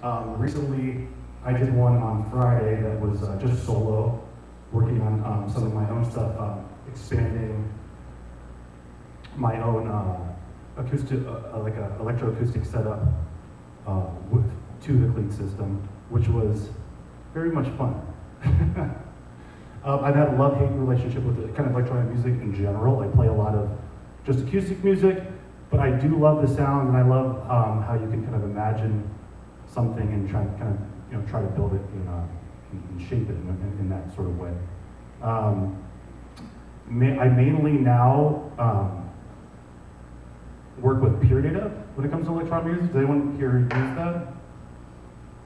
Recently, I did one on Friday that was just solo, working on some of my own stuff, expanding my own acoustic, like a electroacoustic setup to the CLEAT system, which was very much fun. I've had a love-hate relationship with the kind of electronic music in general. I play a lot of just acoustic music, but I do love the sound, and I love how you can kind of imagine something and try to build it and shape it in that sort of way. I mainly now work with pure data when it comes to electronic music. Does anyone here use that?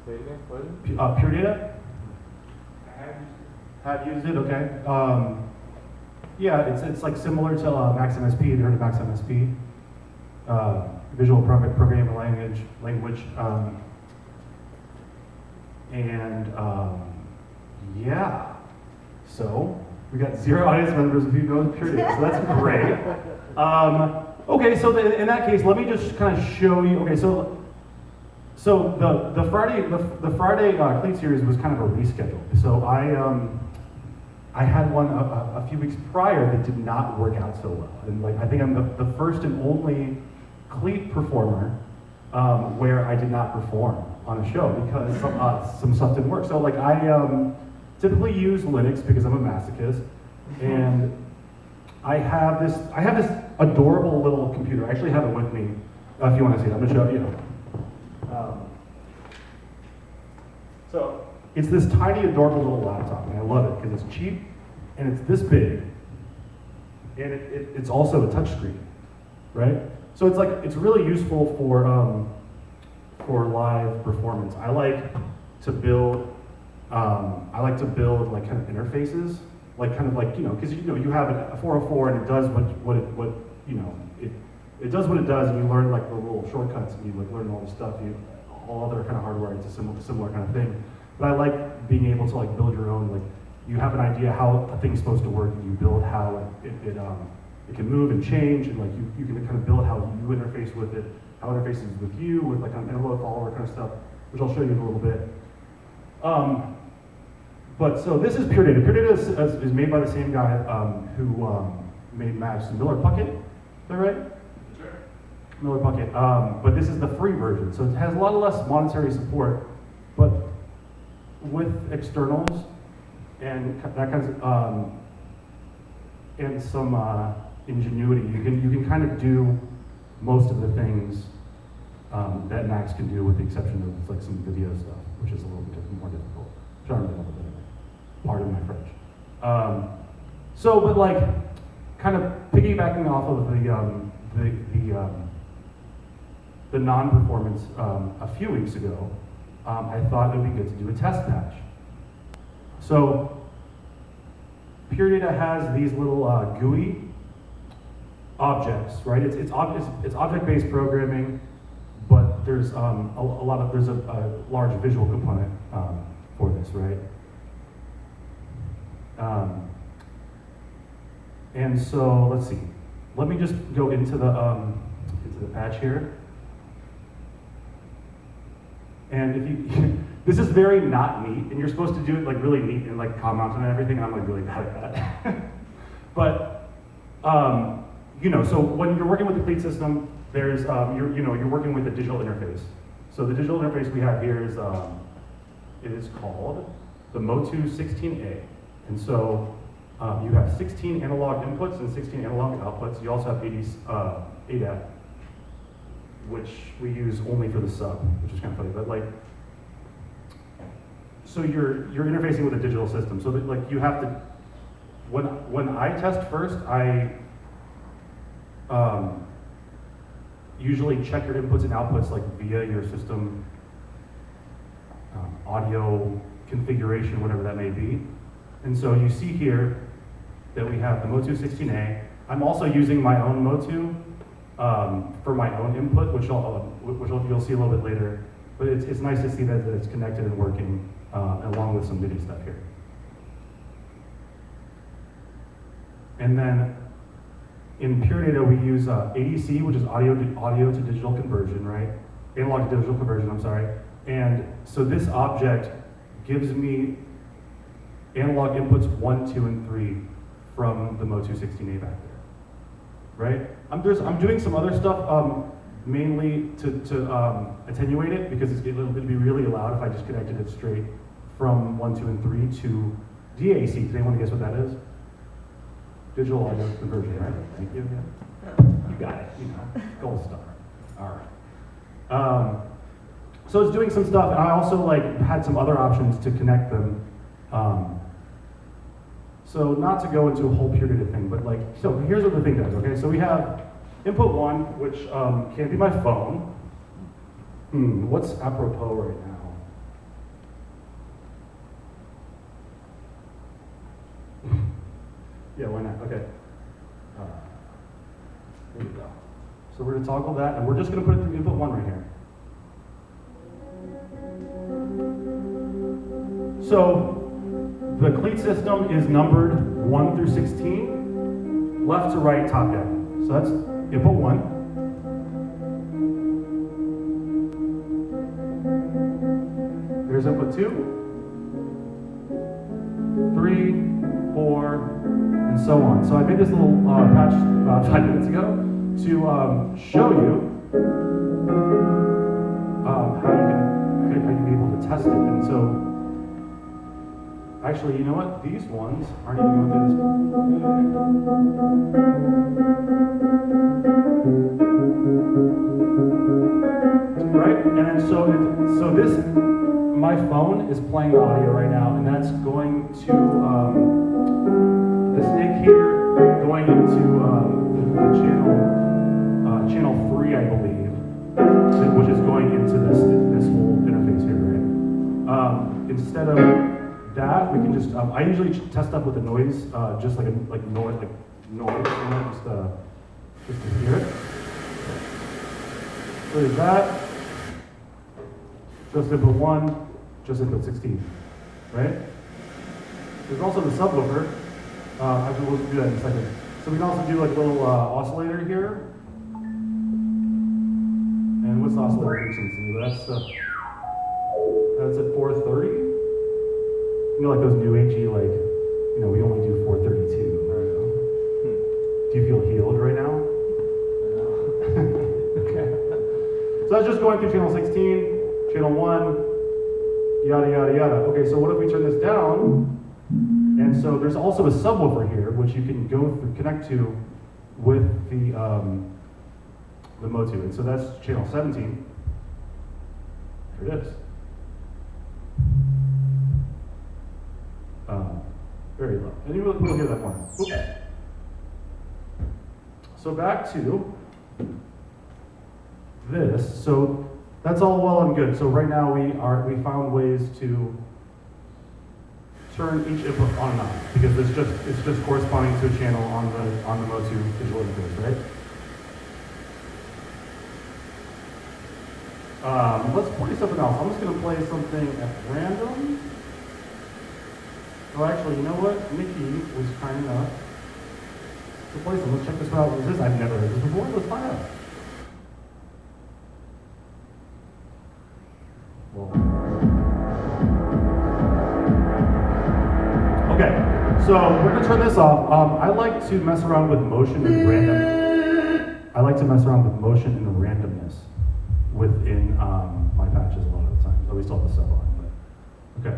Say it again, Pure data? I have Have used it, okay. Yeah, it's like similar to Max MSP. Have you heard of Max MSP? Visual programming language. Yeah. So we got 0 audience members if you know pure data, so that's great. Okay, so in that case, let me just kind of show you. Okay, so the Friday CLEAT Series was kind of a reschedule. So I had one a few weeks prior that did not work out so well, and like I think I'm the first and only CLEAT performer where I did not perform on a show because some stuff didn't work. So like I typically use Linux because I'm a masochist, and I have this adorable little computer. I actually have it with me. If you want to see it, I'm gonna show you. So it's this tiny, adorable little laptop, and I love it because it's cheap and it's this big, and it's also a touchscreen, right? So it's really useful for live performance. I like to build like kind of interfaces, like kind of like because you have a 404 and it does what it does what it does, and you learn like the little shortcuts, and you like learn all the stuff. All other kind of hardware, it's a similar kind of thing. But I like being able to like build your own, like you have an idea how a thing's supposed to work, and you build how it can move and change, and like you can kind of build how you interface with it, how it interfaces with you, with like an envelope, all that kind of stuff, which I'll show you in a little bit. But so this is Pure Data. Pure Data is made by the same guy who made Max Miller Puckett. Is that right? Sure. Miller Puckett. But this is the free version, so it has a lot less monetary support, but with externals and that kinds of and some ingenuity, you can kind of do most of the things that Max can do, with the exception of like some video stuff, which is a little bit more difficult. Pardon my French. But like, kind of piggybacking off of the non-performance a few weeks ago, I thought it would be good to do a test patch. So, Pure Data has these little GUI objects, right? It's object-based programming, but there's a large visual component for this, right? And so let's see. Let me just go into the patch here. And if you, this is very not neat, and you're supposed to do it like really neat and like calm mountain and everything, and I'm like really bad at that. But so when you're working with the CLEAT system, there's you're working with a digital interface. So the digital interface we have here is it is called the Motu 16A, and so you have 16 analog inputs and 16 analog outputs. You also have ADAT, which we use only for the sub, which is kind of funny, but like, so you're interfacing with a digital system. So that like you have to, when I test first, I usually check your inputs and outputs like via your system audio configuration, whatever that may be. And so you see here that we have the Motu 16A. I'm also using my own Motu for my own input, which you'll see a little bit later. But it's nice to see that it's connected and working along with some MIDI stuff here. And then in Pure Data, we use ADC, which is audio to digital conversion, right? Analog to digital conversion, I'm sorry. And so this object gives me analog inputs 1, 2, and 3 from the Mo216A back there, right? I'm doing some other stuff, mainly to attenuate it, because it'll be really loud if I just connected it straight from 1, 2, and 3 to DAC. Does anyone guess what that is? Digital audio conversion, right? Thank you. Yeah. You got it, you know, gold star. All right. So it's doing some stuff, and I also had some other options to connect them. So not to go into a whole purity thing, but so here's what the thing does, okay? So we have input 1, which can be my phone. What's apropos right now? Yeah, why not? Okay. There you go. So we're gonna toggle that, and we're just gonna put it through input 1 right here. So the CLEAT system is numbered 1 through 16, left to right, top down. So that's input 1. There's input 2, 3, 4, and so on. So I made this little patch about 5 minutes ago to show you how you can be able to test it. And so, actually, you know what? These ones aren't even going through this. Right? And then so this, my phone is playing audio right now, and that's going to the snake here going into the channel 3, I believe, which is going into this whole interface here, right? Instead of that, we can just, I usually test stuff with the noise, just like noise, you know, just to hear it. So there's that, just input 1, just input 16, right? There's also the subwoofer. Actually, we'll do that in a second. So we can also do a little oscillator here. And what's the oscillator frequency? That's at 430. You know, those new agey, we only do 432. Right? Do you feel healed right now? Okay. So that's just going through channel 16, channel 1, yada, yada, yada. Okay, so what if we turn this down? And so there's also a subwoofer here, which you can connect to with the Mo2. And so that's channel 17. There it is. Very low. And we'll hear that more. Oops. So back to this. So that's all well and good. So right now we found ways to turn each input on and off, because it's just corresponding to a channel on the Mo2 digital interface, right? Let's play something else. I'm just going to play something at random. Oh, actually, you know what? Mickey was kind enough to play some. Let's check this out. What is this? I've never heard this before. Let's find out. Okay, so we're going to turn this off. I like to mess around with motion and randomness. I like to mess around with motion and randomness within my patches a lot of the time. Oh, we still have the sub on, but okay.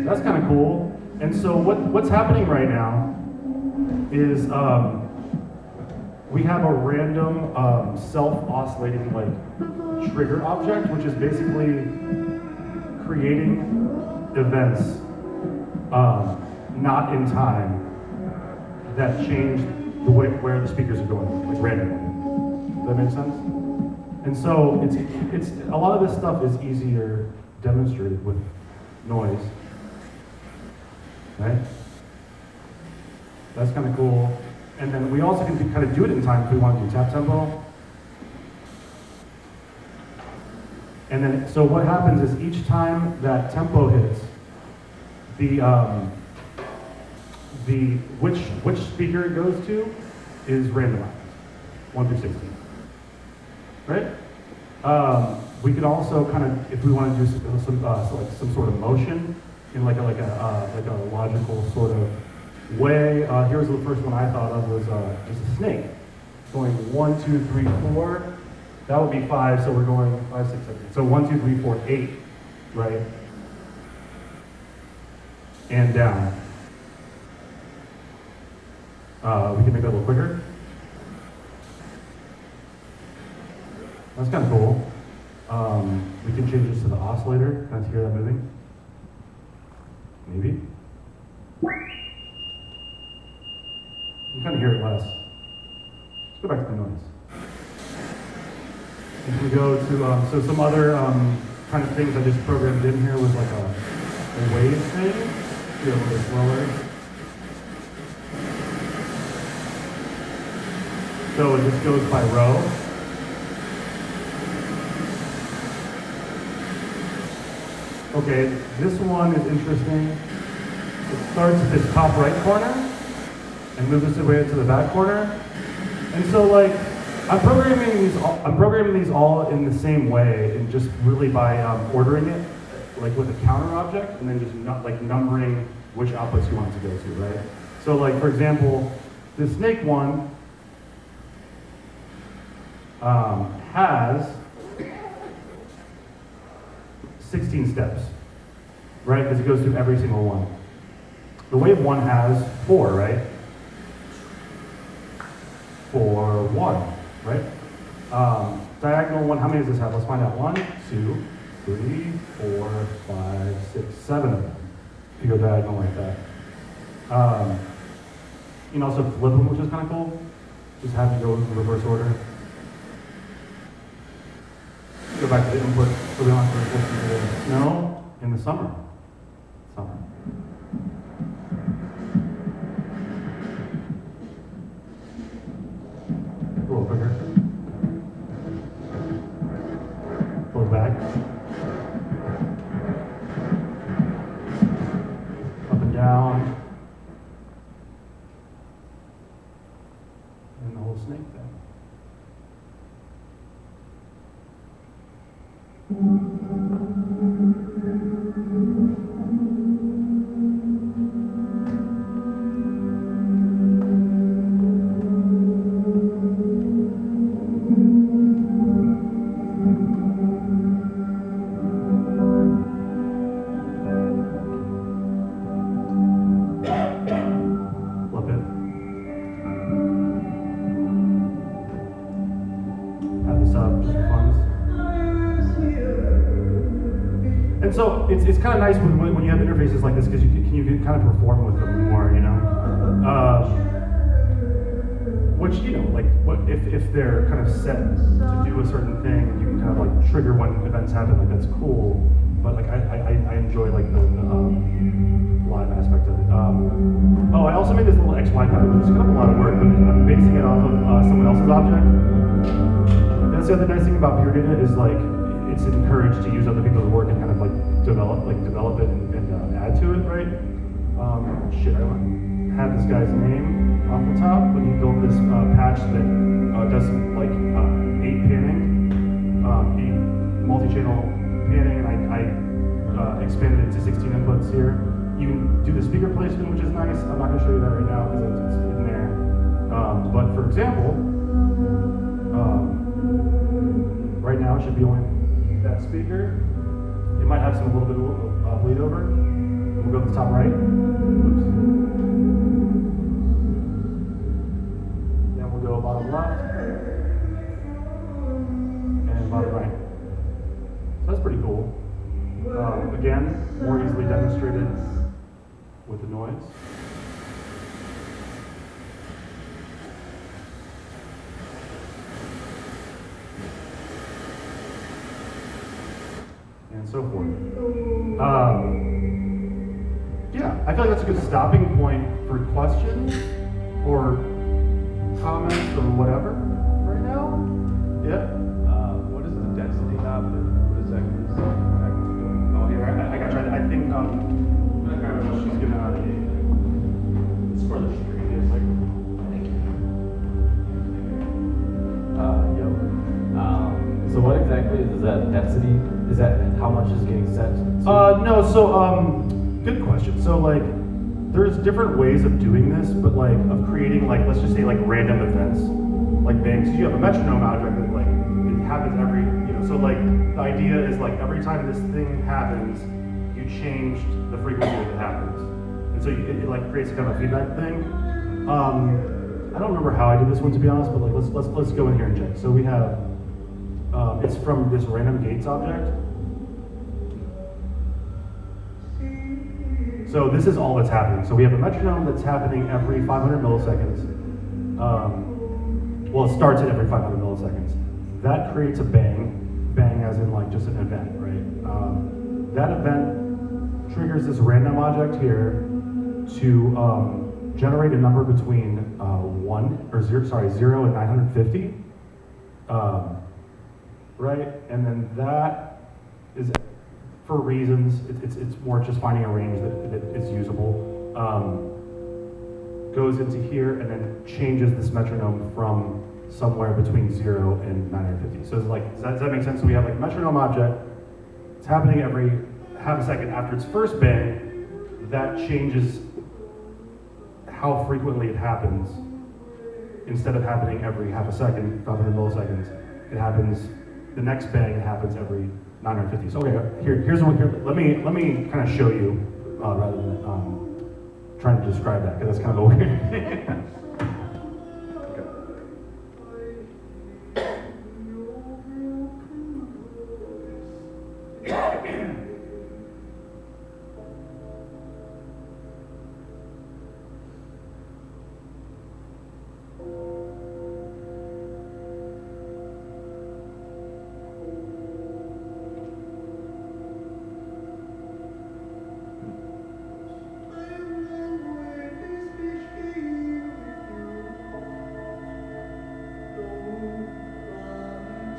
That's kind of cool. And so what's happening right now is we have a random self-oscillating trigger object, which is basically creating events not in time that change the way where the speakers are going, randomly. Does that make sense? And so it's a lot of this stuff is easier demonstrated with noise, right? That's kind of cool. And then we also can kind of do it in time if we want to do tap tempo. And then, so what happens is each time that tempo hits, which speaker it goes to is randomized, 1 through 16. right? We could also kind of, if we want to do some sort of motion in like a logical sort of way. Here's the first one I thought of was just a snake, going 1, 2, 3, 4. That would be 5. So we're going 5, 6, 7. 8. So 1, 2, 3, 4, 8, right? And down. We can make that a little quicker. That's kind of cool. We can change this to the oscillator. Can I hear that moving? Maybe. You kind of hear it less. Let's go back to the noise. If we go to, so some other kind of things I just programmed in here was like a wave thing. Go a little bit slower. So it just goes by row. Okay, this one is interesting. It starts at this top right corner and moves its way to the back corner. And so like, I'm programming these all in the same way, and just really by ordering it, like with a counter object, and then just numbering which outputs you want it to go to, right? So like, for example, the snake one has 16 steps, right? Because it goes through every single one. The wave one has 4, right? 4, 1, right? Diagonal one, how many does this have? Let's find out. 1, 2, 3, 4, 5, 6, 7 of them. If you go diagonal like that. You can also flip them, which is kind of cool. Just have to go in reverse order. Go back to the input, so we don't have to listen to the snow in the summer. Summer. A little quicker. Goes back. Up and down. And the whole snake thing. And so it's kind of nice when you have interfaces like this, because you can kind of perform with them more, you know. Which, you know, like if they're kind of set to do a certain thing, you can kind of like trigger when events happen. Like that's cool. But like I enjoy like the live aspect of it. Oh, I also made this little XY pattern, which is kind of a lot of work, but I'm basing it off of someone else's object. That's the other nice thing about peer data is like it's encouraged to use other people's work and kind of like develop it and add to it, right? Shit, I don't have this guy's name off the top, but he built this patch that does some like 8 panning, 8 multi-channel panning, and I expanded it to 16 inputs here. You can do the speaker placement, which is nice. I'm not going to show you that right now because it's in there. But for example, right now it should be only that speaker. It might have a little bit of bleed over. We'll go to the top right. Oops. Then we'll go bottom left and bottom right. So that's pretty cool. Again, more easily demonstrated with the noise. And so forth. Yeah, I feel like that's a good stopping point for questions or comments or whatever right now. Yeah. What is the density knob? What is that? Oh, here, I got you. I think she's gonna. It's for the stream. It's like. Thank you. Yo. So what exactly is that density? Is that how much is getting sent? No, so, good question. So like, there's different ways of doing this, but like, of creating like, let's just say like random events, like bangs. You have a metronome object that like, it happens every, so like, the idea is like, every time this thing happens, you changed the frequency that it happens. And so it like creates a kind of a feedback thing. I don't remember how I did this one to be honest, but like, let's go in here and check. So we have, it's from this random gates object. So this is all that's happening. So we have a metronome that's happening every 500 milliseconds. Well, it starts at every 500 milliseconds. That creates a bang. Bang as in like just an event, right? That event triggers this random object here to generate a number between 0 and 950. Right? And then that is, for reasons, it's more just finding a range that is usable. Goes into here and then changes this metronome from somewhere between 0 and 950. So it's like, does that make sense? So we have like metronome object, it's happening every half a second after its first bang, that changes how frequently it happens. Instead of happening every half a second, 500 milliseconds, it happens, the next bang happens every 950. So okay, here's what let me kind of show you rather than trying to describe that because that's kind of a weird thing.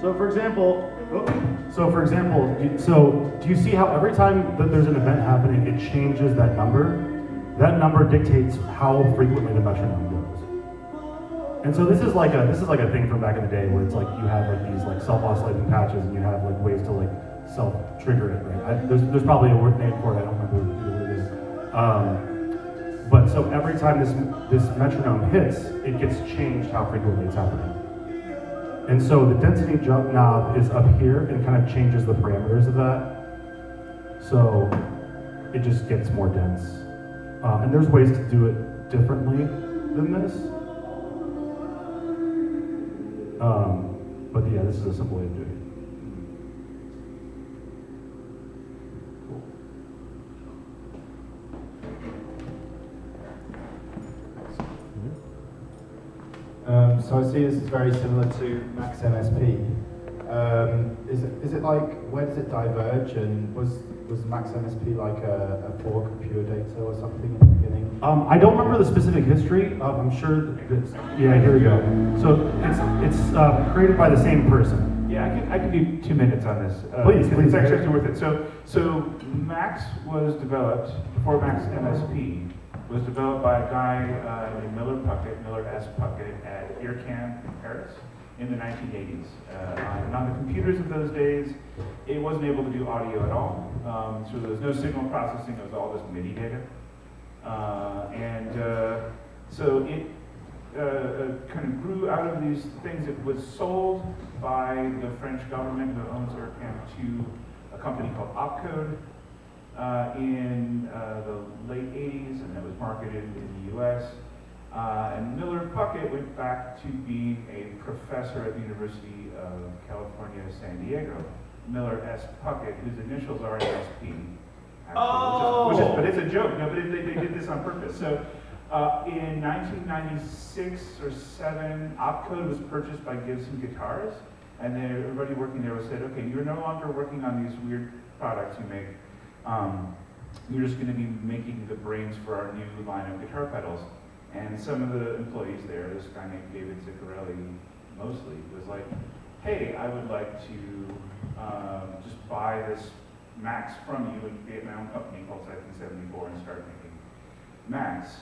So for example, do you see how every time that there's an event happening, it changes that number? That number dictates how frequently the metronome goes. And so this is like a thing from back in the day where it's like you have like these like self-oscillating patches and you have like ways to like self-trigger it, right? There's probably a word name for it, I don't remember what it is. But so every time this metronome hits, it gets changed how frequently it's happening. And so the density jump knob is up here and kind of changes the parameters of that. So it just gets more dense. And there's ways to do it differently than this. But yeah, this is a simple way of doing it. So I see this is very similar to Max MSP. Is it like, where does it diverge, and was Max MSP like a fork of pure data or something in the beginning? I don't remember the specific history. I'm sure that yeah, here we go. So it's created by the same person. Yeah, I can do 2 minutes on this. Please. It's actually worth it. So Max was developed, before Max MSP, was developed by a guy named Miller S. Puckett at IRCAM in Paris in the 1980s. And on the computers of those days, it wasn't able to do audio at all. So there was no signal processing, it was all just MIDI data. So it kind of grew out of these things. It was sold by the French government who owns IRCAM to a company called Opcode. In the late 80s, and it was marketed in the US. And Miller Puckett went back to being a professor at the University of California, San Diego. Miller S. Puckett, whose initials are MSP. Actually, but it's a joke. No, but they did this on purpose. So in 1996 or 7, Opcode was purchased by Gibson Guitars, and everybody working there was said, okay, you're no longer working on these weird products you make. You're just going to be making the brains for our new line of guitar pedals. And some of the employees there, this guy named David Ziccarelli mostly, was like, hey, I would like to just buy this Max from you and create my own company called Siphon 74 and start making Max.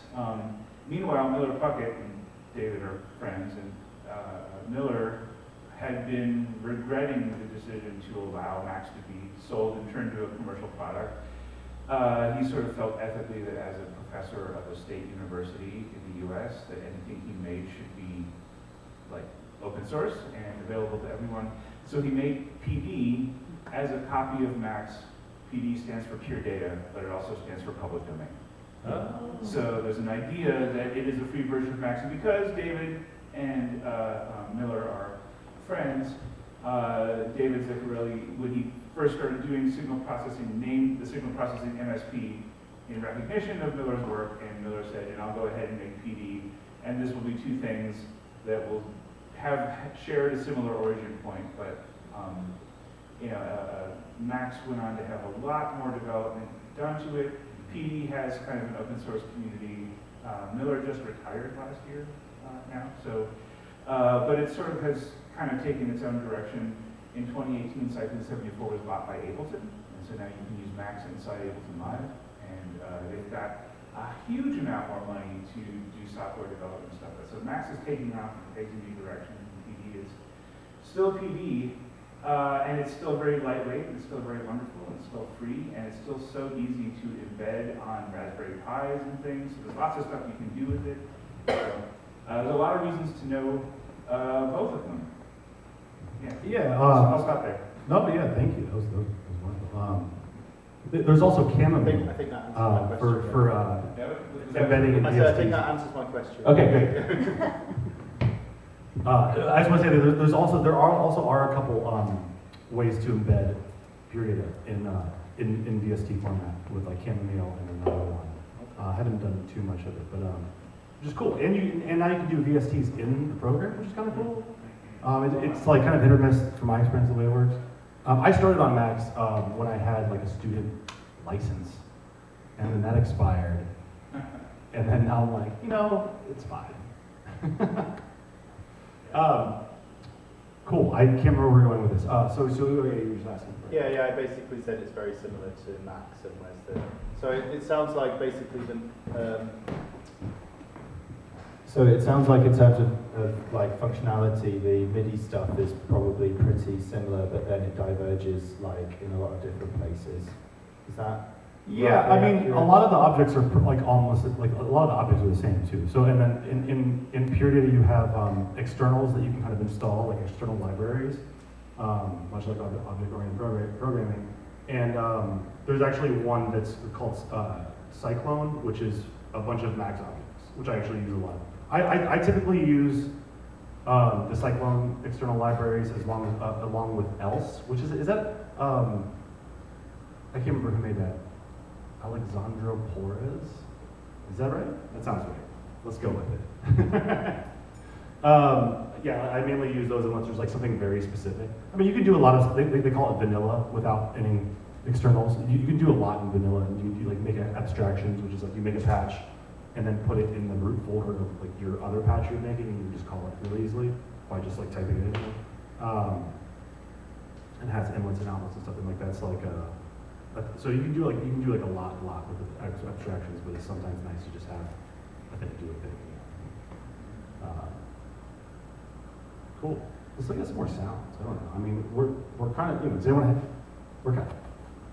Meanwhile, Miller Puckett and David are friends, and Miller had been regretting the decision to allow Macs to be sold and turned to a commercial product. He sort of felt ethically that as a professor of a state university in the US, that anything he made should be like open source and available to everyone. So he made PD as a copy of Macs. PD stands for pure data, but it also stands for public domain. So there's an idea that it is a free version of Macs, and because David and Miller are friends, David Zaccarelli, when he first started doing signal processing, named the signal processing MSP in recognition of Miller's work, and Miller said, and I'll go ahead and make PD, and this will be two things that will have shared a similar origin point, but Macs went on to have a lot more development done to it. PD has kind of an open source community. Miller just retired last year now, so, but it sort of has kind of taken its own direction. In 2018, Siphon 74 was bought by Ableton, and so now you can use Macs inside Ableton Live, and they've got a huge amount more money to do software development stuff. So Macs is taking off and taking a new direction, and PD is still PD, and it's still very lightweight, and it's still very wonderful, and it's still free, and it's still so easy to embed on Raspberry Pis and things. So there's lots of stuff you can do with it. So, there's a lot of reasons to know both of them. Yeah. I'll stop there. No, but yeah, thank you. That was wonderful. There's also Chamomile I think that answers my question. for embedding in I think VSTs. that answers my question. Okay, great. I just want to say that there are a couple ways to embed pure data in VST format with like Chamomile and another one. I haven't done too much of it, but which is cool. And now you can do VSTs in the program, which is kind of cool. It's like kind of hit or miss from my experience the way it works. I started on Macs when I had like a student license, and then that expired, and then now I'm like, it's fine. Cool. I can't remember where we're going with this. So you were just asking. Yeah, I basically said it's very similar to Macs and where's the. So it sounds like basically So it sounds like in terms of like functionality, the MIDI stuff is probably pretty similar, but then it diverges like in a lot of different places. Is that? Yeah, right? I mean, a lot of the objects are like almost like a lot of the objects are the same too. So and then in Pure Data you have externals that you can kind of install, like external libraries, much like object-oriented programming. And there's actually one that's called Cyclone, which is a bunch of Max objects, which I actually use a lot. I typically use the Cyclone external libraries along with Else, which is that I can't remember who made that. Alexandro Porez? Is that right? That sounds right. Let's go with it. Yeah, I mainly use those unless there's like something very specific. I mean, you can do a lot of, they call it vanilla without any externals. You can do a lot in vanilla, and you like make abstractions, which is like you make a patch and then put it in the root folder of like your other patch you're making, and you just call it really easily by just like typing it in. And has inlets and outlets and stuff like that. It's like so you can do like a lot with the abstractions, but it's sometimes nice to just have a thing to do with it. Cool. Let's look at some more sounds. I don't know. I mean, we're kind of, does anyone have, we're kind of,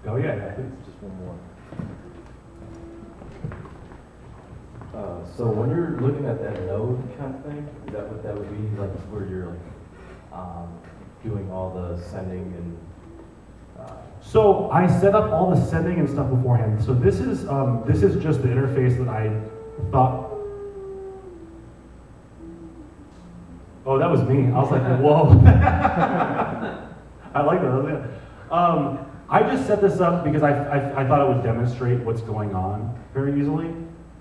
oh yeah, please. Just one more. So when you're looking at that node kind of thing, is that what that would be, like where you're like doing all the sending and So I set up all the sending and stuff beforehand. So this is just the interface that I thought. Oh, that was me. I was like, whoa. I like that. That was good. I just set this up because I thought it would demonstrate what's going on very easily.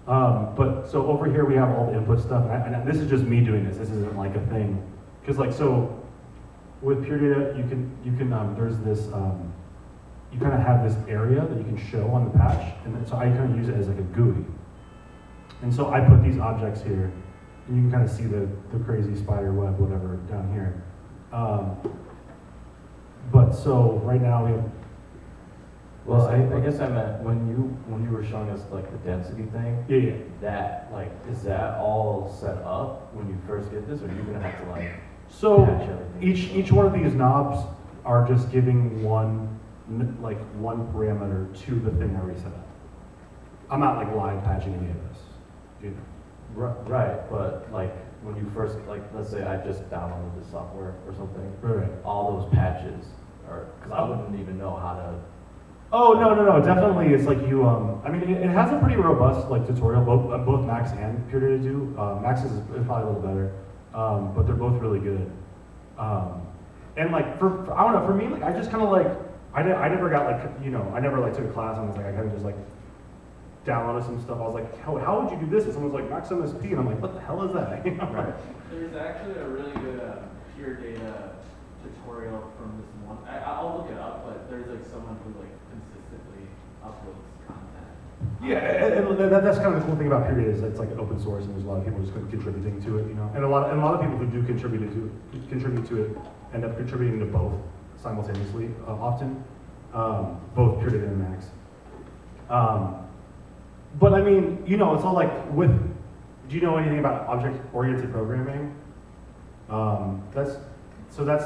But so over here we have all the input stuff, and this is just me doing this. This isn't like a thing, because like so with Pure Data, you can there's this you kind of have this area that you can show on the patch, and then, so I kind of use it as like a GUI. And so I put these objects here, and you can kind of see the crazy spider web, whatever, down here. But so right now we have. Well, I guess I meant when you were showing us like the density thing. Yeah. That like is that all set up when you first get this, or are you gonna have to like So patch everything. each one of these knobs are just giving one parameter to the thing I reset. I'm not like live patching any of this. You know. Right, but like when you first, like, let's say I just downloaded the software or something, Right. all those patches are, because I wouldn't even know how to. Oh no, definitely. It's like you. I mean, it has a pretty robust like tutorial. Both Max and Pure Data do. Max is probably a little better, but they're both really good. And like for I don't know, for me, like I just kind of like I never got like I never like took a class and was like I kind of just like downloaded some stuff. I was like, how would you do this? And someone's like Max MSP, and I'm like, what the hell is that? You know? Right. There's actually a really good pure data tutorial from this one. I'll look it up, but there's like someone who like consistently uploads content. Yeah, and that's kind of the cool thing about Pure Data is it's like open source, and there's a lot of people just contributing to it, and a lot of people who do contribute to it end up contributing to both simultaneously often, both Pure Data and Max. But I mean, it's all like do you know anything about object-oriented programming? That's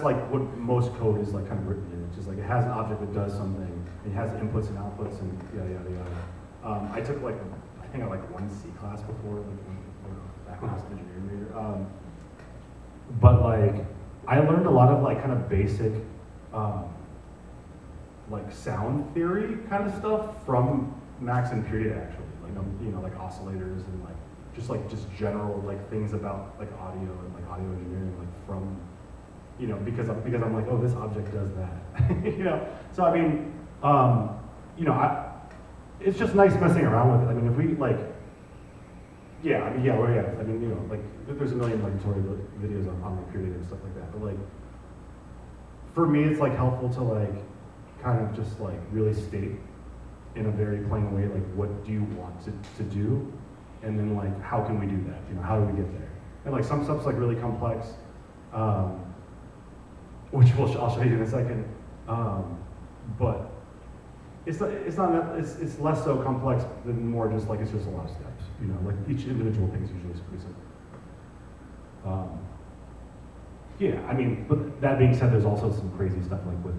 like what most code is like kind of written in. It's just like it has an object that does something, it has inputs and outputs and yada yada yada. I took I think I one C class before, back when I was an engineering major. But like I learned a lot of like kind of basic like sound theory kind of stuff from Max and Pure Data actually. Like oscillators and just general like things about like audio and like audio engineering like from because I'm like, oh, this object does that. So I mean it's just nice messing around with it. I mean if we like there's a million like tutorial videos on like Pure Data and stuff like that, but like for me it's like helpful to like kind of just like really state in a very plain way, like what do you want to do, and then like how can we do that? How do we get there? And like some stuff's like really complex, which I'll show you in a second. But it's less so complex than more just like it's just a lot of steps. Like each individual thing is usually pretty simple. Yeah, I mean, but that being said, there's also some crazy stuff like with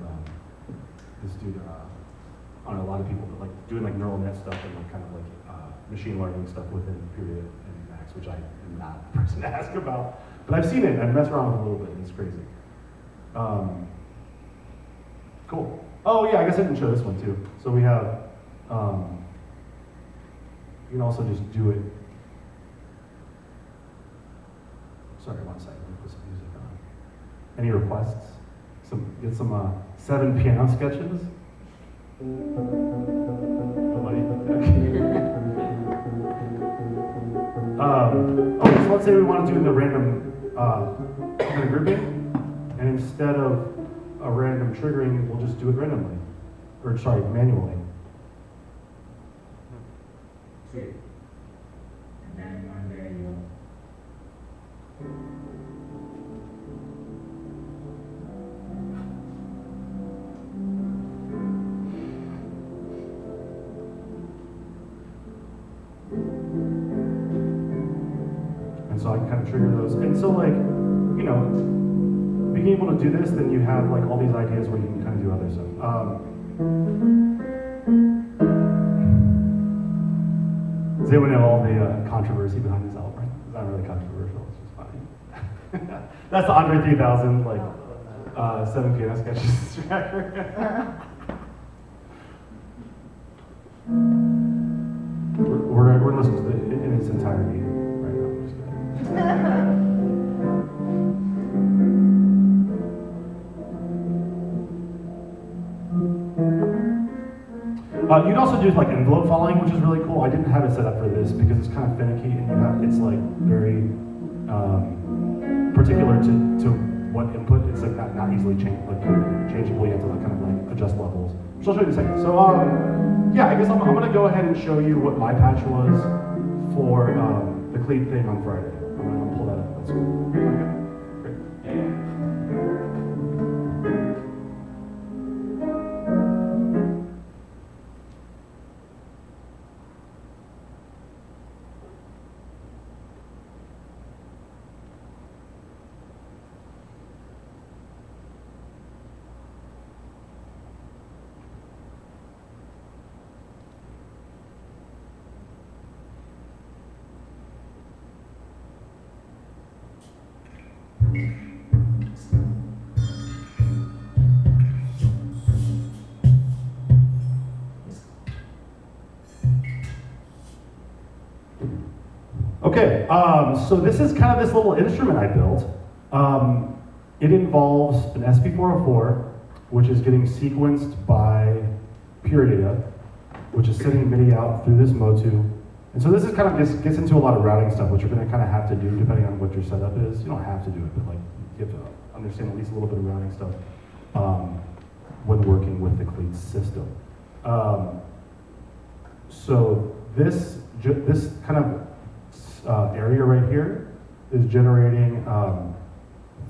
this dude. I don't know, a lot of people that like doing like neural net stuff and like kind of like machine learning stuff within Pure Data and Max, which I am not the person to ask about. But I've seen it and I've messed around with it a little bit and it's crazy. Cool. Oh yeah, I guess I didn't show this one too. So we have, you can also just do it. Sorry, one second, let me put some music on. Any requests? Get some 7 piano sketches. Nobody? Okay, so let's say we want to do the random kind of grouping, and instead of a random triggering, we'll just do it randomly, or sorry, manually. And then one variable. And so I can kind of trigger those. And so like, being able to do this, then you have like all these ideas where you can kind of do other stuff. Does anyone know all the controversy behind this album? It's not really controversial, it's just funny. That's the Andre 3000, like, 7 piano sketches tracker. We're listening to it in its entirety right now. I'm just kidding. You'd also do like envelope following, which is really cool. I didn't have it set up for this because it's kind of finicky and it's like very particular to what input. It's like not easily changeable. You have to like kind of like adjust levels, which I'll show you in a second. So yeah, I guess I'm gonna go ahead and show you what my patch was for the CLEAT thing on Friday. I'm gonna pull that up. That's cool. Great. Okay, so this is kind of this little instrument I built. It involves an SP404, which is getting sequenced by pure data, which is sending MIDI out through this Motu. And so this is kind of gets into a lot of routing stuff, which you're going to kind of have to do depending on what your setup is. You don't have to do it, but like you have to understand at least a little bit of routing stuff when working with the CLEAT system. So this kind of area right here is generating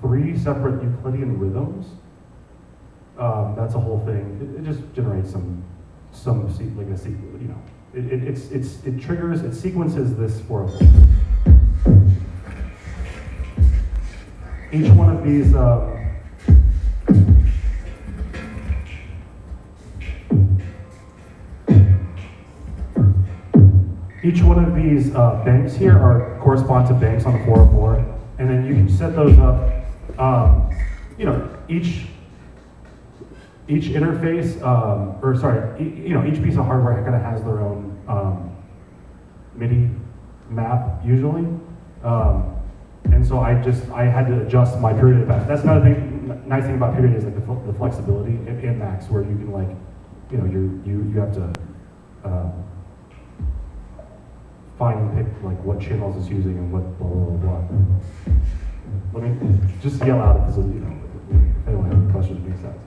3 separate Euclidean rhythms. That's a whole thing. It just generates some like a sequence, you know. It triggers, it sequences this 404. Each one of these banks here correspond to banks on the 404, and then you can set those up. You know, each interface, each piece of hardware kind of has their own MIDI map usually, and so I had to adjust my period back. That's another thing. Nice thing about period is like the flexibility in Max, where you can like, you know, you have to find and pick like what channels it's using and what blah blah blah. Let me just yell out if this is, you know, if anyone has any questions, it makes sense.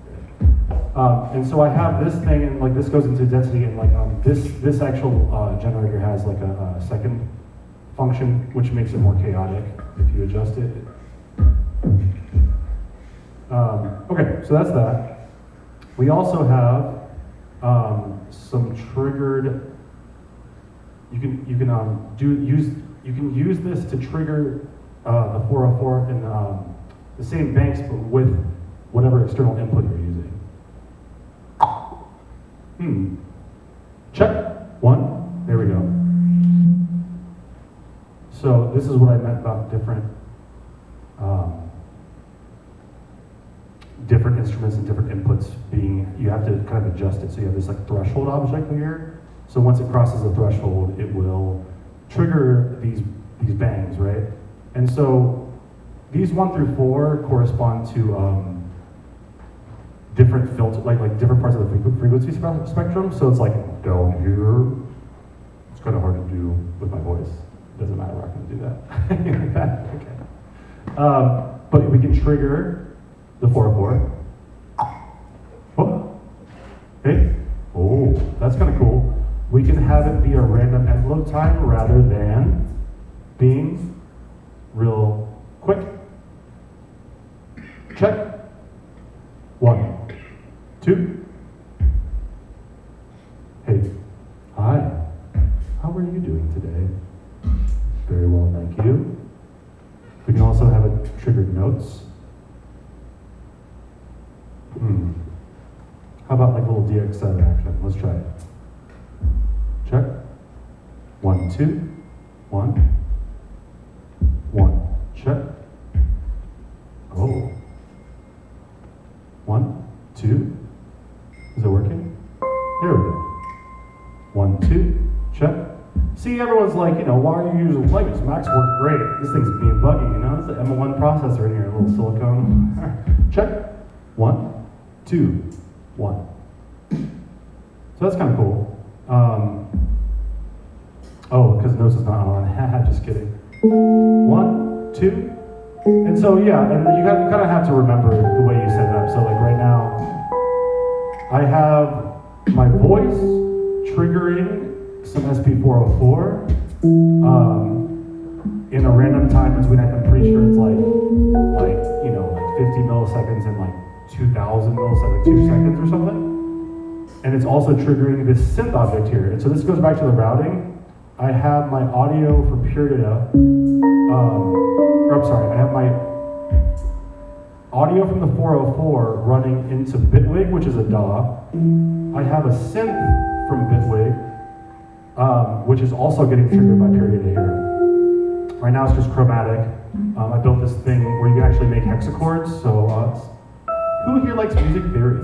And so I have this thing, and like this goes into density, and like this actual generator has like a second function, which makes it more chaotic if you adjust it. Okay, so that's that. We also have some triggered. You can use this to trigger the 404 in the same banks, but with whatever external input you're using. Check. 1. There we go. So this is what I meant about different instruments and different inputs being, you have to kind of adjust it. So you have this like threshold object here. So once it crosses the threshold, it will trigger these bangs, right? And so these 1 through 4 correspond to different filter, like different parts of the frequency spectrum. So it's like down here. It's kind of hard to do with my voice. It doesn't matter. We're not going to do that. Okay. But we can trigger the 404. Oh. Hey. Oh, that's kind of cool. We can have it be a random envelope time rather than being real quick. Check. 1, 2. Hey. Hi. How are you doing today? Very well, thank you. We can also have it triggered notes. How about like a little DX7 action? Let's try it. Check. 1, 2. 1. 1. Check. Oh. 1, 2. Is it working? There we go. 1, 2. Check. See, everyone's like, you know, why are you using Legos? Max worked great. This thing's being buggy, you know? It's an M1 processor in here, a little silicone. Check. 1, 2, 1. So that's kind of cool. Oh, because notes is not on. Just kidding. 1, 2. And so, yeah, and you kind of have to remember the way you set it up. So, like right now, I have my voice triggering some SP404 in a random time between, I'm pretty sure it's like 50 milliseconds and like 2,000 milliseconds, like 2 seconds or something. And it's also triggering this synth object here. And so this goes back to the routing. I have my audio for pure data. I have my audio from the 404 running into Bitwig, which is a DAW. I have a synth from Bitwig, which is also getting triggered by pure data here. Right now it's just chromatic. I built this thing where you can actually make hexachords. So who here likes music theory?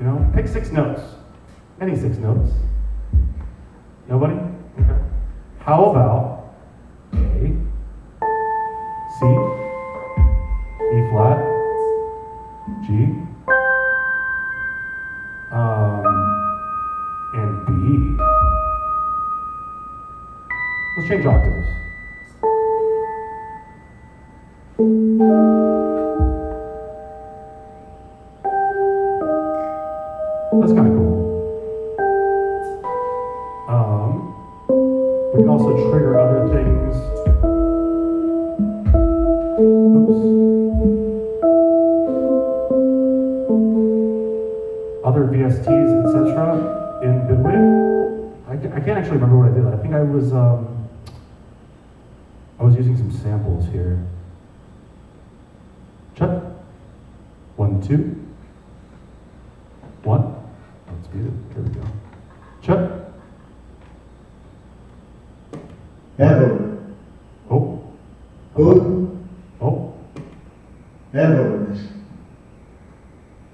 You know, pick 6 notes. Any 6 notes? Nobody? Okay. How about A, C, E flat, G, and B. Let's change octaves. That's kind of cool. We can also trigger other things. Oops. Other VSTs, etc. in Bitwig. I can't actually remember what I did. I think I was using some samples here. Check. 1, 2. 1. Let's beat it. There we go. Check. Error. Oh. Good. Oh. Errors.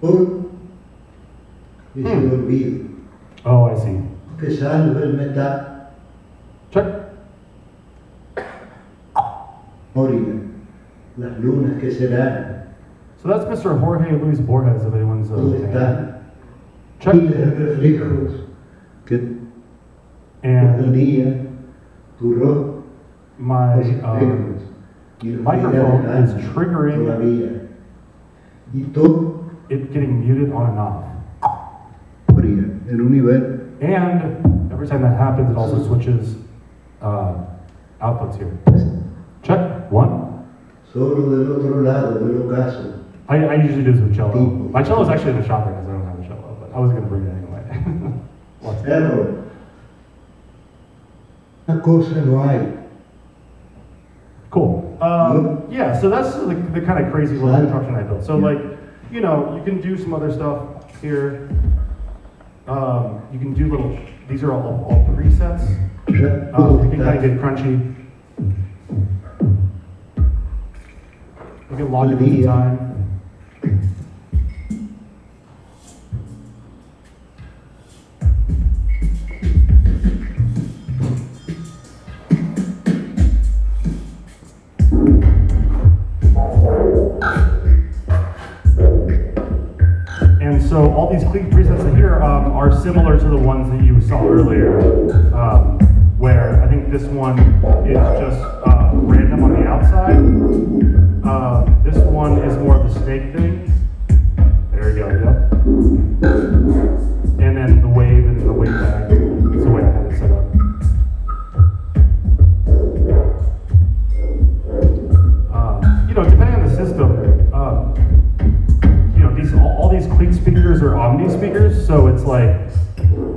Good. Y se me olvida Oh, I see. que salve el metal. Check. Morirá. Las lunas que serán. So that's Mr. Jorge Luis Borges, if anyone's a ¿Dónde fan. están? Check. Y los reflejos que el And día duró my los espejos y los microphone días is del año triggering todavía. Y todo it getting muted on and off. morirá en un nivel. And every time that happens, it also switches outputs here. Check. 1. Solo del otro lado del ocaso. I usually do this with cello. My cello is actually in the shop right now, so I don't have a cello, but I was going to bring it anyway. What's Error. Una cosa no hay. Cool. Yeah, so that's the kind of crazy little construction I built. So like, you know, you can do some other stuff here. You can do little, these are all presets. You can kind of get crunchy. You can log it into time. And so all these CLEAT presets here are similar to the ones that you saw earlier, where I think this one is just random on the outside. This one is more of the snake thing. There we go, yep. And then the wave and the wave back. That's the way I had it set up. You know, depending on the system, you know, all these CLEAT speakers are Omni speakers, so it's like,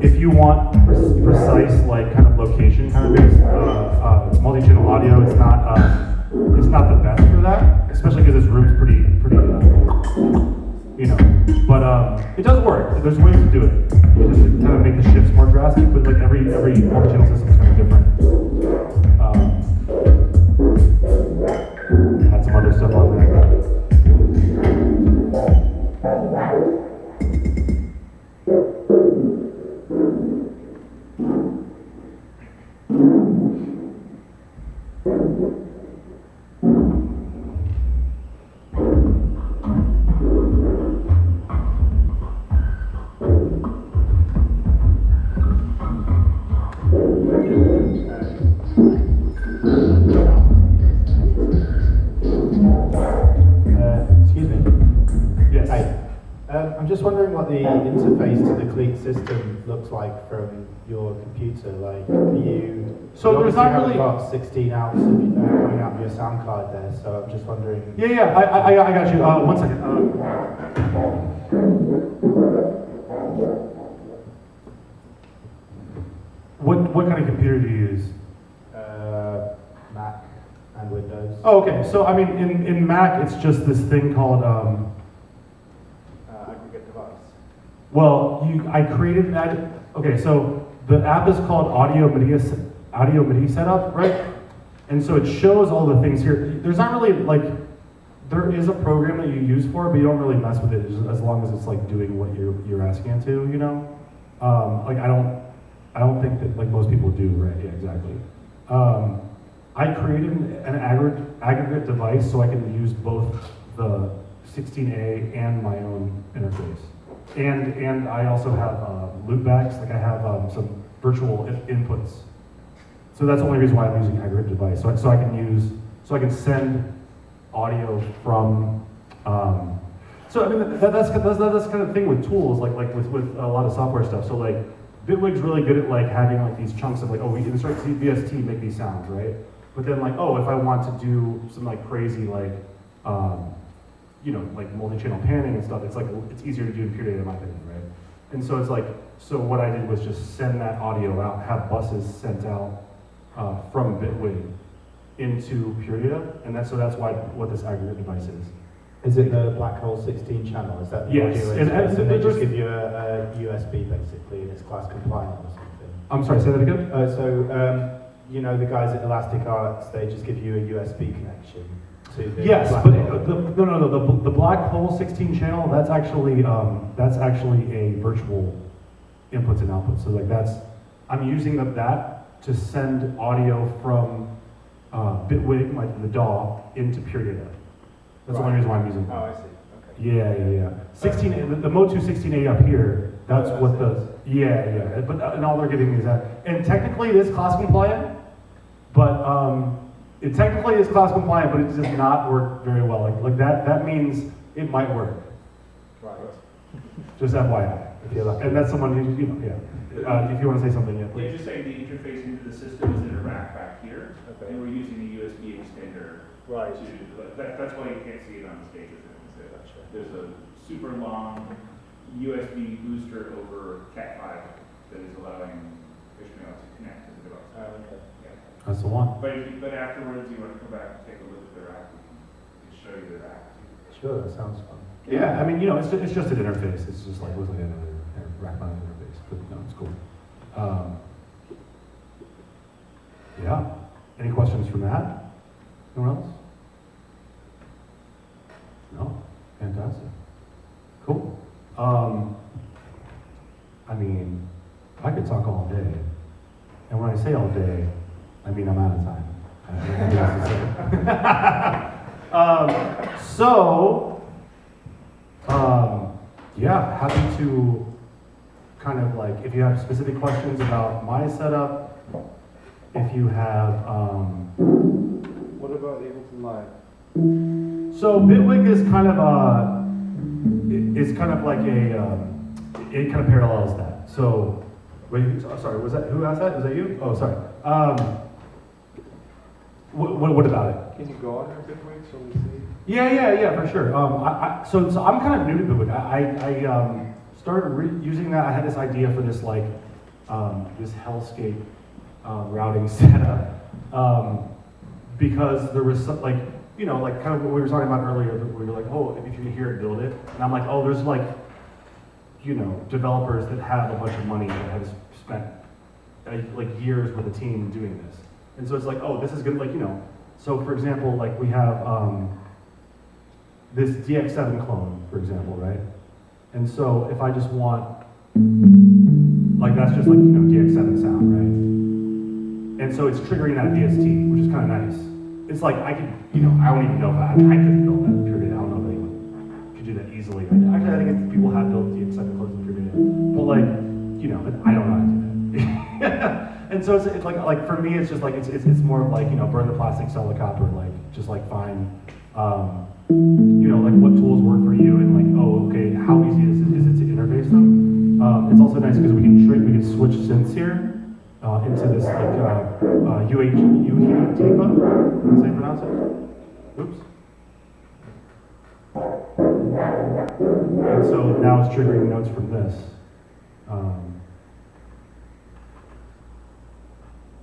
if you want precise, like, kind of location kind of based multi-channel audio, it's not the best for that, especially because this room's pretty, you know. But it does work. There's ways to do it. You just kind of make the shifts more drastic, but like every multi-channel system is kind of different. Had some other stuff on there. Excuse me. Yes. Hi. I'm just wondering what the interface to the CLEAT system looks like from your computer. Like, So you there's obviously not haven't really- got 16 outs coming out of your sound card there, so I'm just wondering. Yeah, I got you. 1 second. What kind of computer do you use? Mac and Windows. Oh, okay. So I mean, in Mac, it's just this thing called. Aggregate device. Well, I created that. Okay, so the app is called Audio MIDI Setup, right? And so it shows all the things here. There's not really like, there is a program that you use for it, but you don't really mess with it as long as it's like doing what you're asking it to, you know? Like I don't think that like most people do, right? Yeah, exactly. I created an aggregate device so I can use both the 16A and my own interface. And I also have loopbacks, like I have some virtual inputs. So that's the only reason why I'm using aggregate device. So I can send audio from. So I mean that's kind of the thing with tools, like with a lot of software stuff. So like Bitwig's really good at like having like these chunks of like, oh, we insert VST, make these sounds, right? But then like, oh, if I want to do some like crazy like you know, like multi-channel panning and stuff, it's like, it's easier to do in pure data in my opinion, right? And so it's like, so what I did was just send that audio out, have buses sent out from Bitwig into pure data, and that's why what this aggregate device is. Is it the black hole 16 channel? Is that the Yes, audio and interface? And they just give you a USB basically, and it's class compliant or something. I'm sorry, say that again? You know, the guys at Elastic Arts, they just give you a USB connection to the Yes, black but hole. the black hole 16 channel, that's actually a virtual inputs and outputs. So like I'm using that to send audio from Bitwig, like the DAW, into pure data. That's the only reason why I'm using it. Oh, I see. Okay. Yeah. 16, the Motu 16A up here, that's what the, yeah. But, and all they're giving me is that. And technically it is class compliant, but it technically is class compliant, but it does not work very well. Like that means it might work. Right. Just FYI. If you're lucky. And that's someone who, you know, yeah. If you want to say something, yeah, They please. just say the interface into the system is in a rack back here, Okay. and we're using a USB extender. Right. That's why you can't see it on the stage. There's a super long USB booster over Cat5 that is allowing Ishmael to connect to the device. Okay. Yeah. That's the one. But afterwards, you want to come back and take a look at the rack. We can show you the rack. Sure, that sounds fun. Yeah, I mean, you know, it's just an interface. It's just like, looks like another rack mounted interface, but no, it's cool. Yeah. Any questions from that? Anyone else? No? Fantastic. Cool. I mean, I could talk all day. And when I say all day, I mean I'm out of time. I have nothing else to say. Yeah, happy to kind of like, if you have specific questions about my setup, if you have, What about Ableton Live? so Bitwig is kind of like it kind of parallels that. So, wait, sorry, who asked that? Was that you? Oh, sorry. What about it? Can you go on your Bitwig so we see? Yeah, for sure. So I'm kind of new to Bitwig. I started using that. I had this idea for this like this hellscape routing setup because there was some, like, you know, like kind of what we were talking about earlier, where we were like, oh, if you hear it, build it. And I'm like, oh, there's like, you know, developers that have a bunch of money that have spent like years with a team doing this. And so it's like, oh, this is good, like, you know. So for example, like we have this DX7 clone, for example, right? And so if I just want, like that's just like, you know, DX7 sound, right? And so it's triggering that VST, which is kind of nice. It's like I could, you know, I don't even know if I could build that period. I don't know if anyone could do that easily. Actually, I think people have built DX7 clones in period. But like, you know, I don't know how to do that. And so it's like for me, it's just like it's more of like, you know, burn the plastic, sell the copper, like just like find, you know, like what tools work for you, and like, oh, okay, how easy is it to interface them? It's also nice because we can switch synths here into this like UHTIPA. That's how you pronounce it? Oops. And so now it's triggering notes from this.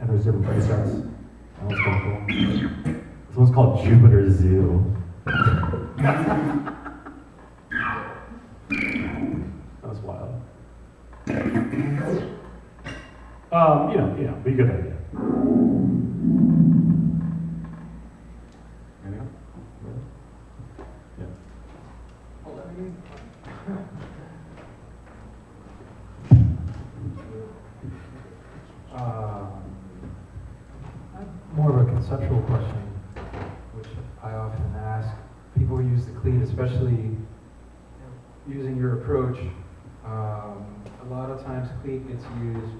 And there's different presets. That one's kind of cool. This one's called Jupiter Zoo. That was wild. You know, be a good idea. Anything else? Yeah. More of a conceptual question, which I often ask people who use the CLEAT, especially using your approach. A lot of times CLEAT gets used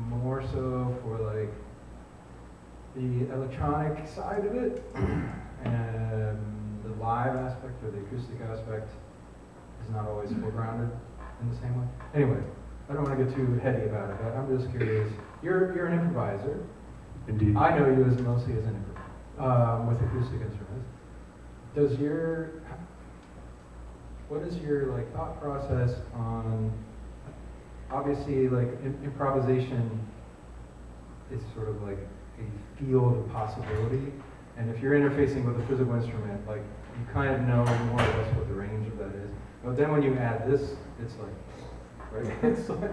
more so for like the electronic side of it, and the live aspect or the acoustic aspect is not always foregrounded in the same way. Anyway, I don't want to get too heady about it, but I'm just curious. You're an improviser. Indeed. I know you as mostly as an improviser with acoustic instruments. What is your like thought process on? Obviously, like improvisation is sort of like a field of possibility, and if you're interfacing with a physical instrument, like you kind of know more or less what the range of that is. But then when you add this, it's like, right? It's like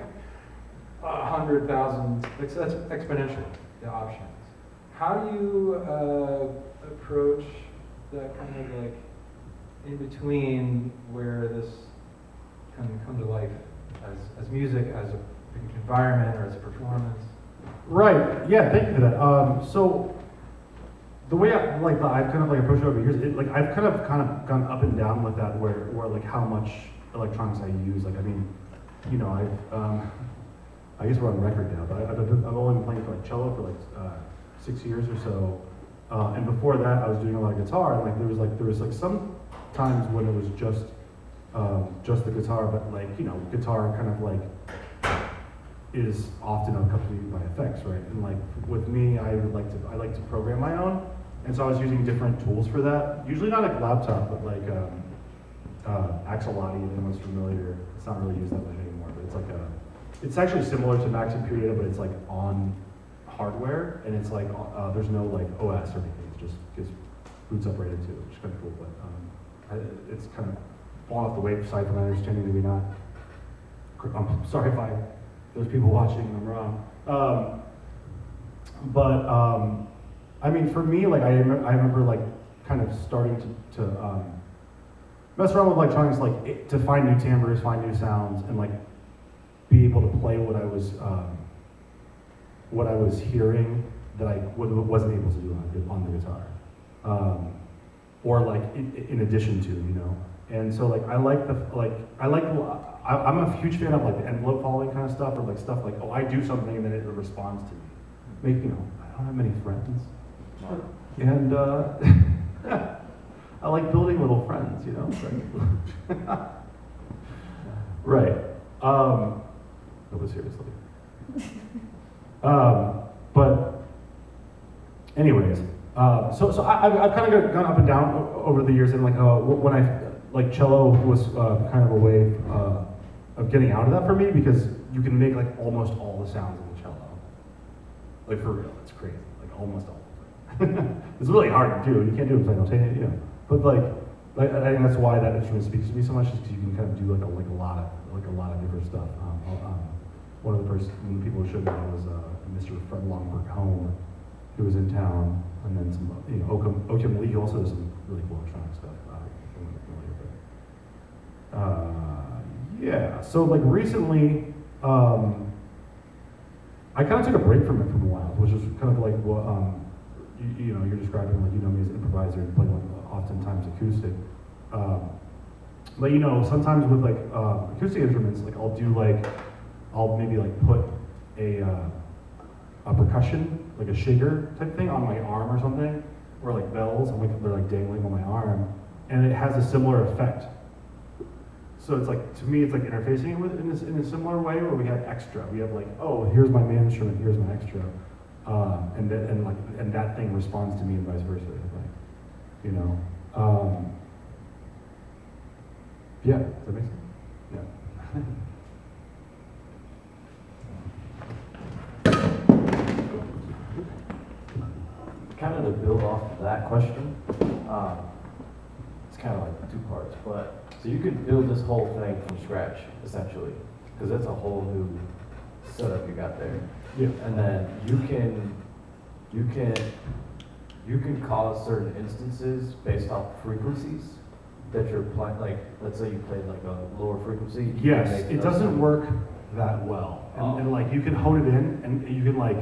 100,000. That's exponential. The options. How do you approach that kind of like in between where this can come to life as music, as an environment, or as a performance? Right. Yeah. Thank you for that. So the way I've kind of like approached it over the years, like I've kind of gone up and down with that, where like how much electronics I use. Like I mean, you know, I guess we're on record now, but I've only been playing for like cello for like 6 years or so, and before that I was doing a lot of guitar, and like there was some times when it was just the guitar, but like, you know, guitar kind of like is often accompanied by effects, right? And like with me, I like to program my own, and so I was using different tools for that. Usually not a laptop, but like Axolotl, if anyone's familiar. It's not really used that much anymore, but it's like it's actually similar to Max Imperial, but it's like on hardware, and it's like there's no like OS or anything. It just boots up right into it, which is kind of cool. But it's kind of fallen off the wayside from my understanding, maybe not. I'm sorry if there's people watching and I'm wrong. I mean, for me, like I remember like kind of starting to mess around with electronics, like to find new timbres, find new sounds, and like be able to play what I was hearing that I wasn't able to do on the guitar, or like in addition to, you know. And so like I'm a huge fan of like the envelope following kind of stuff, or like stuff like, oh, I do something and then it responds to me. You know, I don't have many friends, and I like building little friends, you know. Right. No, but seriously. But anyways, so I've kind of gone up and down over the years, and like when I like cello was kind of a way of getting out of that for me, because you can make like almost all the sounds in the cello. Like for real, it's crazy. Like almost all of it. It's really hard to do. You can't do it simultaneously, you know. But like I think that's why that instrument speaks to me so much, is because you can kind of do like a lot of different stuff. One of the people who showed me was Mr. Fred Longberg Home, who was in town, and then some, you know, Oakham Lee also does some really cool electronic stuff. Yeah, so like recently, I kind of took a break from it for a while, which is kind of like what you know, you're describing, like, you know me as an improviser and playing like oftentimes acoustic. But you know, sometimes with like acoustic instruments, like I'll maybe like put a percussion, like a shaker type thing on my arm or something, or like bells, and they're like dangling on my arm, and it has a similar effect. So it's like, to me, it's like interfacing it with in a similar way, where we have extra. We have like, oh, here's my main instrument, here's my extra, and that thing responds to me, and vice versa. Like, you know, yeah. Does that make sense? Yeah. Kind of to build off of that question, it's kind of like 2 parts, but so you could build this whole thing from scratch, essentially, because it's a whole new setup you got there. Yeah. And then you can cause certain instances based off frequencies that you're playing. Like, let's say you played like a lower frequency. You Yes, can make it doesn't work that well, and like you can hone it in, and you can like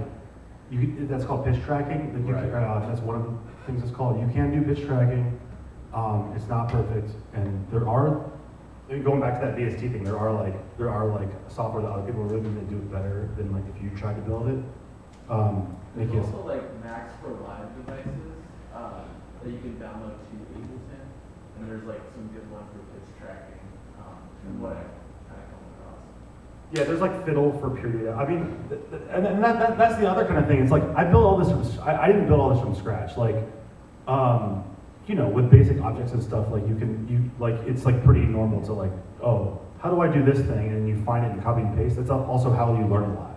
that's called pitch tracking. That that's one of the things it's called. You can do pitch tracking. It's not perfect, and there are, going back to that VST thing, there are like software that other people are written that do it better than like if you try to build it. There's also like Max for live devices that you can download to Ableton, and there's like some good one for pitch tracking. What I kind of come across. Yeah, there's like Fiddle for pure data. I mean, and that's the other kind of thing. It's like I built all this from. I didn't build all this from scratch. Like, you know, with basic objects and stuff, like it's like pretty normal to like, oh, how do I do this thing? And you find it and copy and paste. That's also how you learn a lot.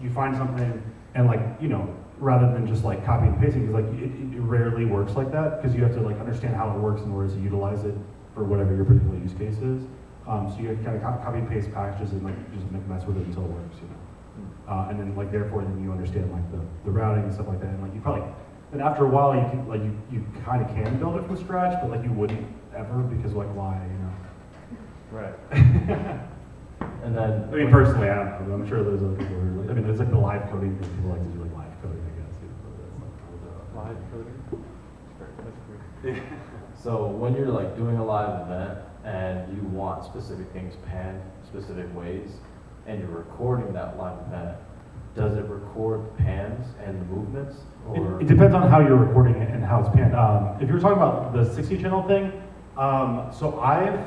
You find something and like, you know, rather than just like copy and pasting, because like it rarely works like that, because you have to like understand how it works in order to utilize it for whatever your particular use case is. So you have to kind of copy and paste packages and like just mess with it until it works, you know. And then like therefore then you understand like the routing and stuff like that, and like you probably. And after a while, you can like you kind of can build it from scratch, but like you wouldn't ever, because like why, you know? Right. And then I mean, personally, I don't know. I'm sure there's other people who are. I mean, there's like the live coding thing. People like to do like live coding, I guess. You know, live coding. That's great. So when you're like doing a live event and you want specific things panned specific ways, and you're recording that live event, does it record pans and the movements? Or? It depends on how you're recording it and how it's panned. If you're talking about the 60 channel thing, so I've,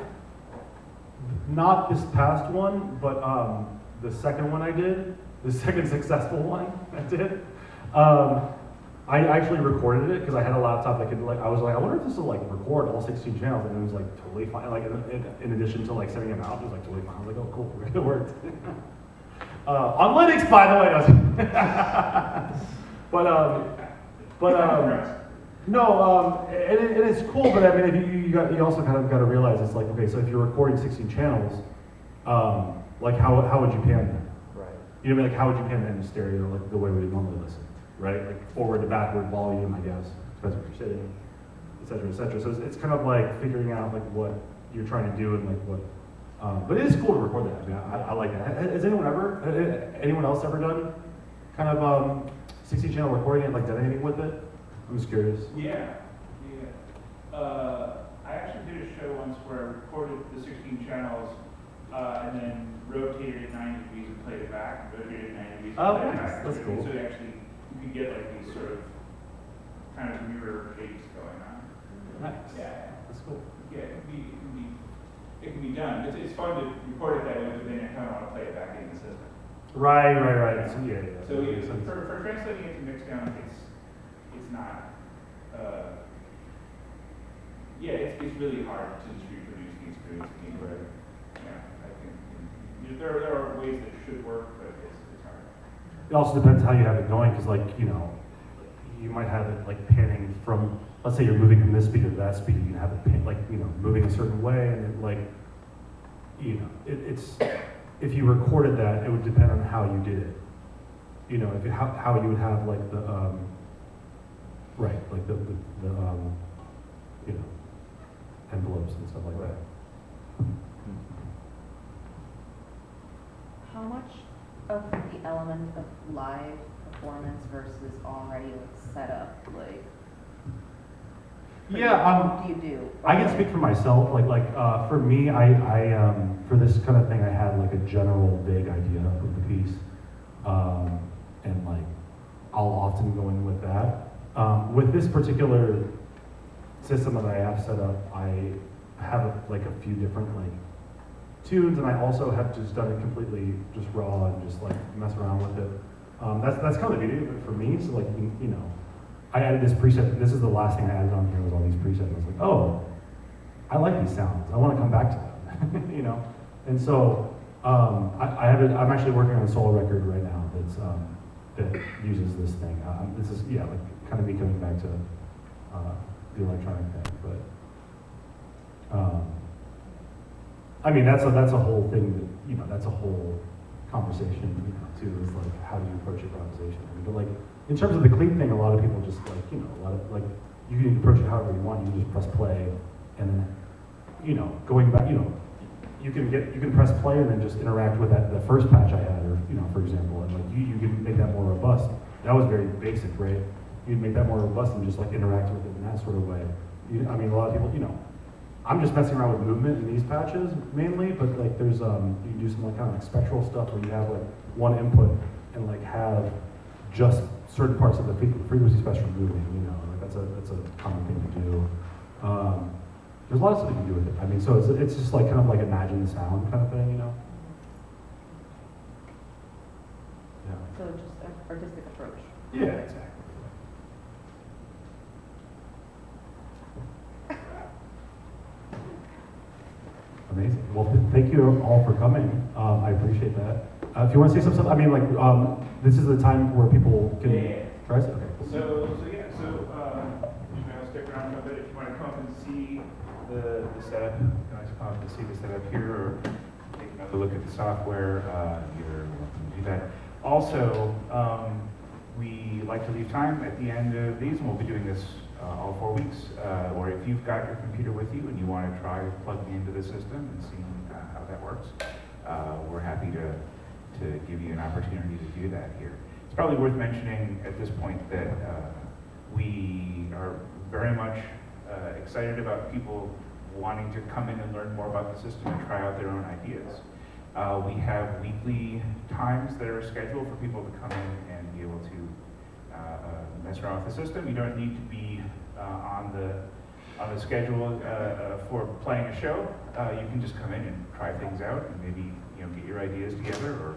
not this past one, but the second one I did, the second successful one I did, I actually recorded it because I had a laptop that could like, I was like, I wonder if this will like record all 16 channels, and it was like totally fine. Like in addition to like sending them out, it was like totally fine. I was like, oh cool, it worked. On Linux, by the way, no, and it's cool, but I mean, if you also kind of got to realize it's like, okay, so if you're recording 16 channels, like how would you pan them? Right. You know, like how would you pan them in stereo, like the way we normally listen, right? Like forward to backward volume, I guess, depends where you're sitting, et cetera, et cetera. So it's kind of like figuring out like what you're trying to do and like what. But it is cool to record that. I mean, I like that. Has anyone else ever done kind of 16 channel recording and like done anything with it? I'm just curious. Yeah. I actually did a show once where I recorded the 16 channels and then rotated it 90 degrees and played it back, and rotated it 90 degrees and played it back. That's cool. So you could get like these sort of kind of mirror shapes going on. Nice. Yeah. That's cool. Yeah, it can be done. It's fun to record it that way, but then you kind of want to play it back in the system. Right. So for translating it to mixdown, it's not. It's really hard to just reproduce the experience again. Right. Yeah, I think there are ways that should work, but it's hard. It also depends how you have it going, because like, you know, you might have it like panning from, let's say you're moving from this speed to that speed, you can have it pan, like, you know, moving a certain way, and it like, you know, it's, if you recorded that, it would depend on how you did it. You know, how you would have like the, right, like the you know, envelopes and stuff like that. How much of the element of live performance versus already like set up, like? Yeah, do you do? I can speak for myself. Like for me, I for this kind of thing, I had like a general vague idea of the piece, and like I'll often go in with that. With this particular system that I have set up, I have like a few different like tunes, and I also have just done it completely just raw and just like mess around with it. That's kind of the beauty of it for me. So like you know, I added this preset. This is the last thing I added on here was all these presets. I was like, oh, I like these sounds. I want to come back to them. You know, and so I have it. I'm actually working on a solo record right now that's that uses this thing. This is like kind of me coming back to the electronic thing, but I mean that's a whole thing that, you know, that's a whole conversation, you know, too, is like how do you approach improvisation. I mean, but like in terms of the CLEAT thing, a lot of people just like, you know, a lot of like you can approach it however you want. You can just press play, and then, you know, going back, you know, you can press play and then just interact with the first patch I had, or for example, and like you can make that more robust. That was very basic, right? You'd make that more robust and just like interact with it in that sort of way. I mean, a lot of people, I'm just messing around with movement in these patches mainly, but like there's you can do some like kind of like spectral stuff where you have like one input and like have just certain parts of the frequency spectrum moving. Like that's a common thing to do. There's a lot of stuff you can do with it. I mean, so it's just like kind of like imagine the sound kind of thing, Yeah. So just an artistic approach. Yeah, exactly. Amazing. Well, thank you all for coming. I appreciate that. If you want to say something, I mean, like, this is the time where people can. Yeah. Press? Okay. Cool. I'll stick around for a bit. If you want to come up and see the setup, you can always come up and see the setup here, or take another look at the software. You're welcome to do that. Also, we like to leave time at the end of these, and we'll be doing this all 4 weeks. Or if you've got your computer with you and you want to try plugging into the system and seeing how that works, we're happy to give you an opportunity to do that here. It's probably worth mentioning at this point that we are very much excited about people wanting to come in and learn more about the system and try out their own ideas. We have weekly times that are scheduled for people to come in and be able to mess around with the system. You don't need to be on the schedule for playing a show. You can just come in and try things out and maybe get your ideas together or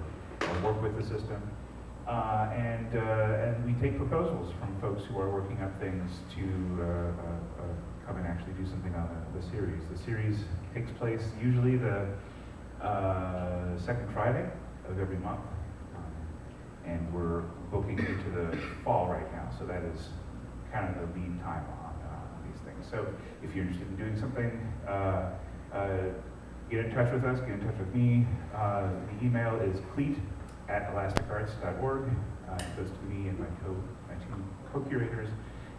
work with the system. And we take proposals from folks who are working up things to come and actually do something on the series. The series takes place usually the second Friday of every month. And we're booking into the fall right now, so that is kind of the lead time on these things. So if you're interested in doing something, get in touch with us, get in touch with me. The email is cleat@elasticarts.org. It goes to me and my two co-curators,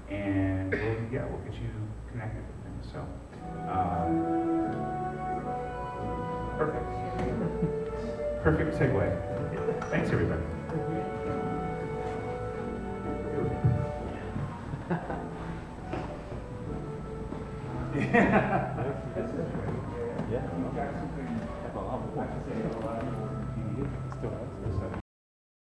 and we'll get you connected with them. So, perfect segue. Thanks, everybody. Yeah.